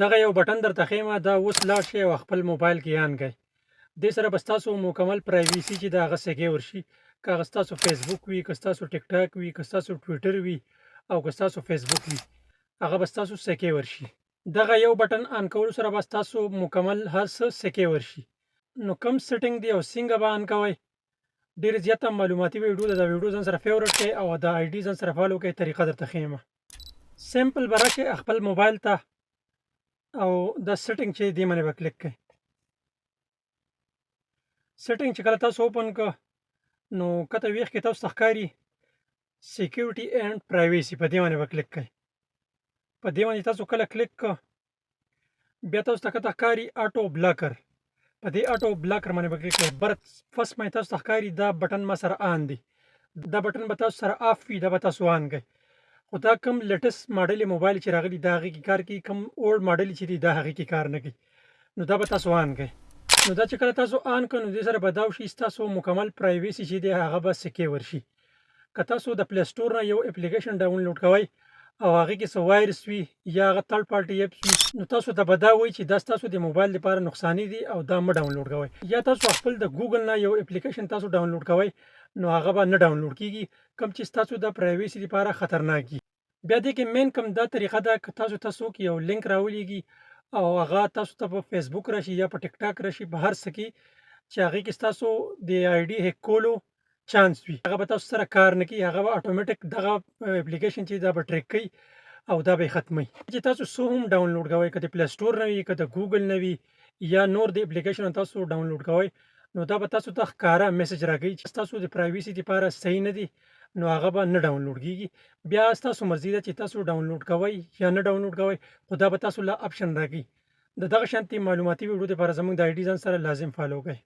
دغه یو بټن درته ښیم، دا اوس لاړ شئ او خپل موبایل کې آن کړئ. دې سره به ستاسو مکمل پرایویسي چې ده هغه سکیور شي. که هغه ستاسو فیسبوک وي، که ستاسو ټیک ټاک وي، که ستاسو ټویټر وي او که ستاسو فیسبوک وي، هغه به ستاسو سکیور شي. دغه یو بټن آن کولو سره به ستاسو مکمل هر څه سکیور شي. نو کوم سیټینګ دی او څنګه به آن کوئ؟ ډېر زیاته معلوماتي ویډیو ده. دا ویډیو ځان سره فیورټ کړئ او دا آی ډي ځان سره فالو کړئ. طریقه درته ښیم. سمپل به راشئ خپل موبایل ته او دا سیټینګ چې دې باندې به کلیک کړئ. سیټینګ چې کله تاسو اوپن کړه نو کته ویښ کې تاسو ته ښکاري سیکیورټي اینډ پرایویسي، په دې باندې به کلیک کړئ. په دې باندې تاسو کله کلیک کړه بیا تاسو ته کته ښکاري آټو بلاکر، په دې آټو بلاکر باندې به کلیک کړئ. فرست باندې تاسو ته ښکاري دا بټن ما سره آن دی، دا بټن به تاسو سره آف وي، دا به تاسو آن کړئ. خو دا کوم لیټسټ ماډل موبایل چې راغلی دا هغې کې کار کوي، کوم اولډ ماډل چې دی دا هغې کې کار نه کوي. نو دا به تاسو آن کړئ. نو دا چې کله تاسو آن کړئ نو دې سره به دا وشي ستاسو مکمل پرایویسي چې دی هغه به سکیور شي. که تاسو د پلی سټور نه یو اپلیکیشن ډاونلوډ کوئ او هغې کې څه وایرس وي یا هغه تھرډ پارټي ایپس وي نو تاسو ته به دا وایي چې دا ستاسو د موبایل لپاره نقصاني دي او دا مه ډاونلوډ کوئ. یا تاسو خپل د ګوګل نه یو اپلیکیشن تاسو ډاونلوډ کوئ نو هغه به نه ډاونلوډ کیږي، کوم چې ستاسو د پرایویسي لپاره خطرناک وي. بیا دې کې مین کوم دا طریقه ده که تاسو ته څوک یو لینک راولېږي او هغه تاسو ته په فیسبوک راشي یا په ټیک ټاک راشي، په هر څه کې چې هغې کې ستاسو د آی ډي هیک کولو چانس وي، هغه به تاسو سره کار نه کوي. هغه به اتوماتیک دغه اپلیکیشن چې دا به ټریک کوي او دا به یې ختموي. چې تاسو څه هم ډاونلوډ کوئ، که د پلی سټور نه وي، که د ګوګل نه وي یا نور د اپلیکیشن تاسو ډاونلوډ کوئ نو دا به تاسو ته ښکاره میسج راکوي چې ستاسو د پرایویسي لپاره صحیح نه دي، نو هغه به نه ډاونلوډ کیږي. بیا ستاسو مرضي ده چې تاسو ډاونلوډ کوئ یا نه ډاونلوډ کوئ، خو دا به تاسو له آپشن راکوي. د دغه شانتي معلوماتي ویډیو لپاره زموږ د آی ډي ځان سره لازم فالو کړئ.